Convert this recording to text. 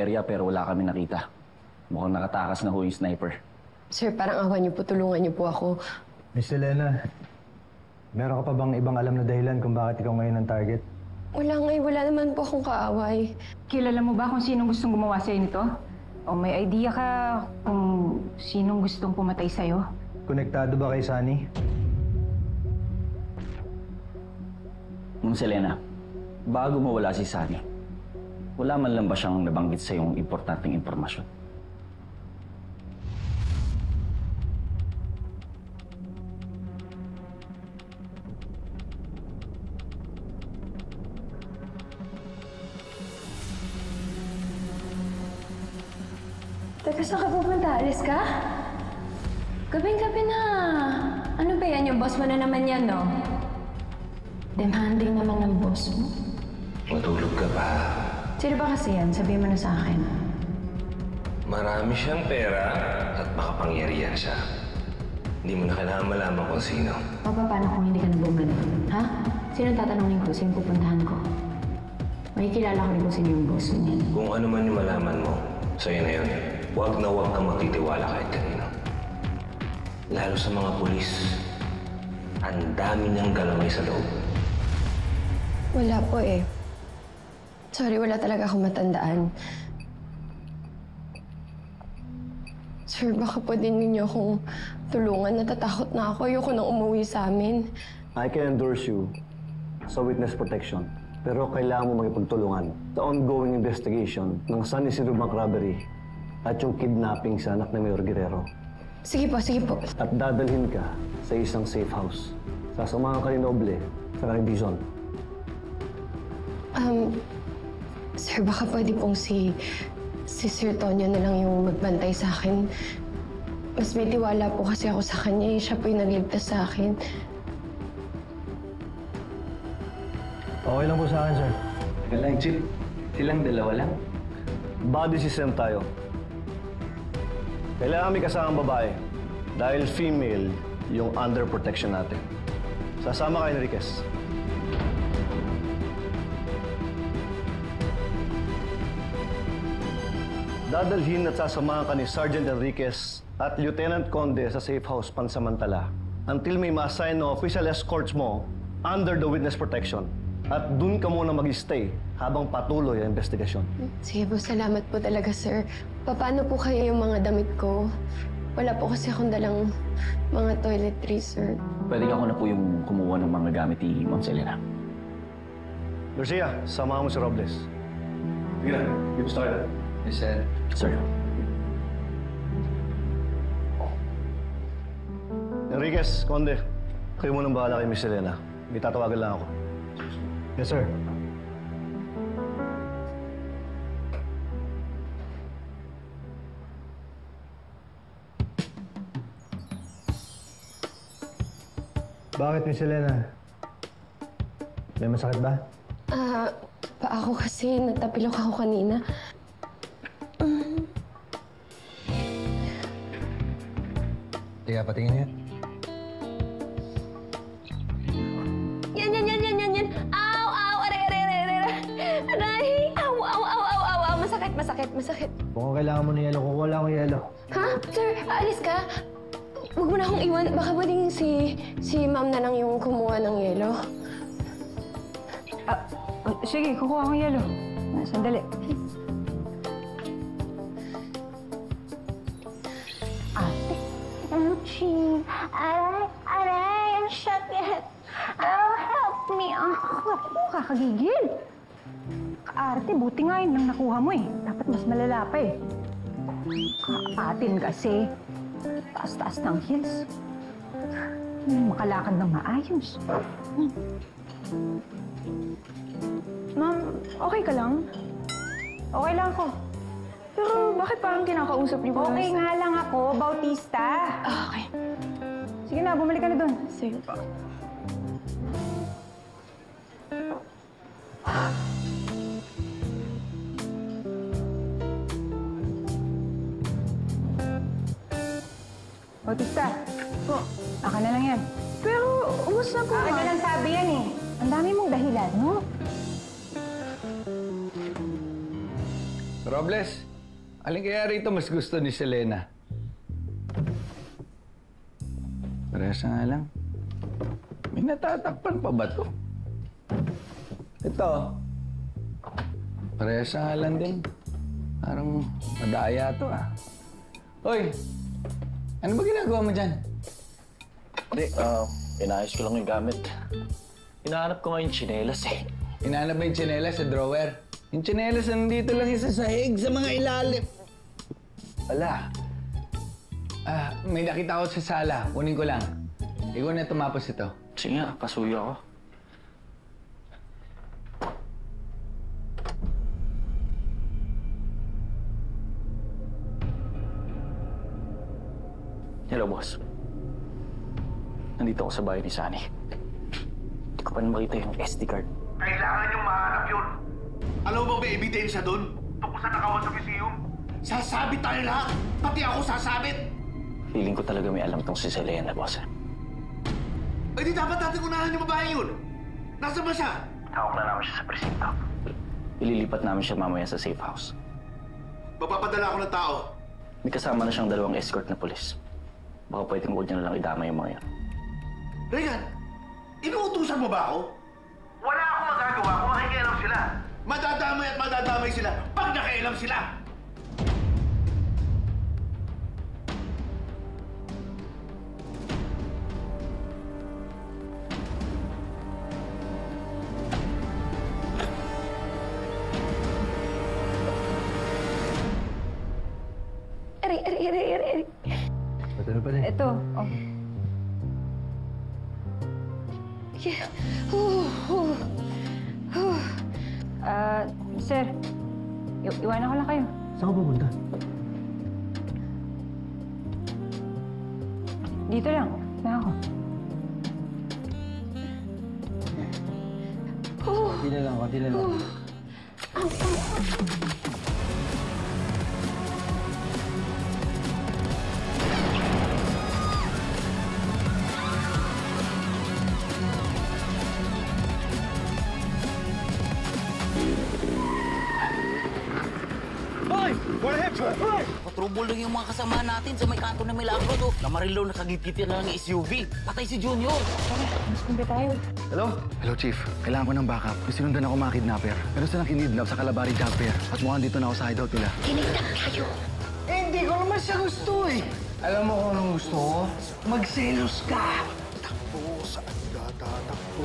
area pero wala kami nakita. Mukhang nakatakas na ho yung sniper. Sir, parang awan niyo po, tulungan niyo po ako. Miss Elena, meron ka pa bang ibang alam na dahilan kung bakit ikaw ngayon ang target? Wala naman po akong kaaway. Kilala mo ba kung sinong gustong gumawa sa'yo nito? O may idea ka kung sinong gustong pumatay sa'yo? Konektado ba kay Sunny? Ma'am Selena, bago mawala si Sunny, wala man lang ba siyang nabanggit sa yung importanteng impormasyon? Teka, saan ka pupunta? Alis ka? Gabing-gabi na. Ano ba yan? Yung boss mo na naman yan, no? Demanding naman ng boss mo. Matulog ka pa. Sino ba kasi yan? Sabihin mo na sa akin. Marami siyang pera at makapangyarihan siya. Hindi mo na kailangan malaman kung sino. O paano kung hindi ka na bumalik? Ha? Sino tatanungin ko? Sino pupuntahan ko? Makikilala ko rin kung sino yung boss mo niyan. Kung ano man yung malaman mo, sa'yo na yun. Huwag na huwag kang magtitiwala kahit kanino. Lalo sa mga pulis. Ang dami niyang galamay sa loob. Wala po eh. Sorry, wala talaga akong matandaan. Sir, baka pwede ninyo akong tulungan. Natatakot na ako. Ayoko nang umuwi sa amin. I can endorse you sa witness protection. Pero kailangan mo makipagtulungan sa ongoing investigation ng Sunny Zero Bank robbery at yung kidnapping sa anak ni Mayor Guerrero. Sige po, sige po. At dadalhin ka sa isang safe house. Sasamahan ka ni Noble sa kay Bison. Sir, baka pwede pong si Sir Tonyo na lang yung magbantay sa akin. Mas may tiwala po kasi ako sa kanya. Siya po yung nagligtas sa akin. Okay lang po sa akin, sir. Teka lang, Chip. Silang dalawa lang. Body system tayo. Kailangan may kasamang babae dahil female yung under protection natin. Sasama kay Enriquez. Dadalhin at sasamahan ka ni Sergeant Enriquez at Lieutenant Conde sa safe house pansamantala until may ma-assign na official escorts mo under the witness protection. At dun ka muna mag-stay habang patuloy ang investigasyon. Sige po, salamat po talaga, sir. Paano po kayo yung mga damit ko? Wala po kasi akong dalang mga toiletries, sir. Pwede ako na po yung kumuha ng mga gamit ni Ma'am Selena. Garcia, samahan mo si Robles. Sige na, get started. Yes, sir. Sir. Enriquez, Conde, kayo munang bahala kay Miss Selena. May tatawagan lang ako. Yes, sir. Bakit, Miss Elena? May masakit ba? Pa ako kasi natapilok ako kanina. Tiga, patingin yan. Yan. Aw! Aray! Aw! Masakit. Kung kailangan mo ng yelo, kukuha lang ako yelo. Ha? Sir, alis ka? Huwag mo na akong iwan. Baka pwedeng si ma'am na lang yung kumuha ng yelo. Sige, kukuha akong yelo. Sandali. Ate, Ouchie! Aray! Ang sakit! Help me! Kakagigil! Kaarte, buti nga yun lang nakuha mo eh. Dapat mas malala pa eh. Kaatin kasi. Taas-taas ng heels. Makalakad ng maayos. Ma'am, okay ka lang? Okay lang ako. Pero bakit parang kinakausap niyo ko? Okay nga lang ako, Bautista. Okay. Sige na, bumalik ka na doon. Sige pa. Bautista. Aka na lang yan. Pero, ubos na po, Aka na lang sabi yan eh. Ang dami mong dahilan, no? Robles, alin kaya rito mas gusto ni Selena? Parehas nga lang. May natatakpan pa ba to? Ito. Parehas nga lang din. Parang madaya to ah. Hoy! Ano ba ginagawa mo dyan? Hindi, inayos ko lang yung gamit. Hinahanap ko nga yung tsinelas eh. Hinahanap mo yung tsinelas sa drawer? Yung tsinelas nandito lang isa sa sahig sa mga ilalim. Wala. May nakita ko sa sala. Kunin ko lang. Ikaw na tumapos ito. Sige nga, pasuyo ako. Hello, boss. Nandito ako sa bahay ni Sunny. Hindi ko pa na makita yung SD card. Kailangan yung mahanap yun. Alam mo ba may ebidensya doon? Tungkol sa nakawan sa museum? Sasabit tayo lahat. Pati ako sasabit. Feeling ko talaga may alam tong si Selena, boss. Eh di dapat natin unahan yung babae yun. Nasaan ba siya? Hawak na namin siya sa presinto. Ililipat namin siya mamaya sa safe house. Mapapadala ako ng tao. May kasama na siyang 2 escort na pulis. Baka pwedeng huwag niya na lang idama yung mga yan. Regan, inuutusan mo ba ako? Wala akong magagawa kung makikialam sila. Madadamay at madadamay sila pag nakialam sila. Eri. Ano pa rin? Ito, oh. Sir, iwanan ko lang kayo. Saan ka pupunta? Dito lang. Na ako. Konti na lang. Patrubol lang yung mga kasama natin sa may kanto ng Milagros. Oh. Namarilaw nakagit-git yan ng SUV. Patay si Junior. Mas kumbi tayo. Hello, Chief. Kailangan ko ng backup. May sinundan ako mga kidnapper. Meron silang kinidnap sa Calabari Jumper. At mukhang dito na ako sa hideout nila. Hindi ko naman siya gusto eh. Alam mo kung anong gusto ko? Magselos ka. Takbo, saan ka tatakbo?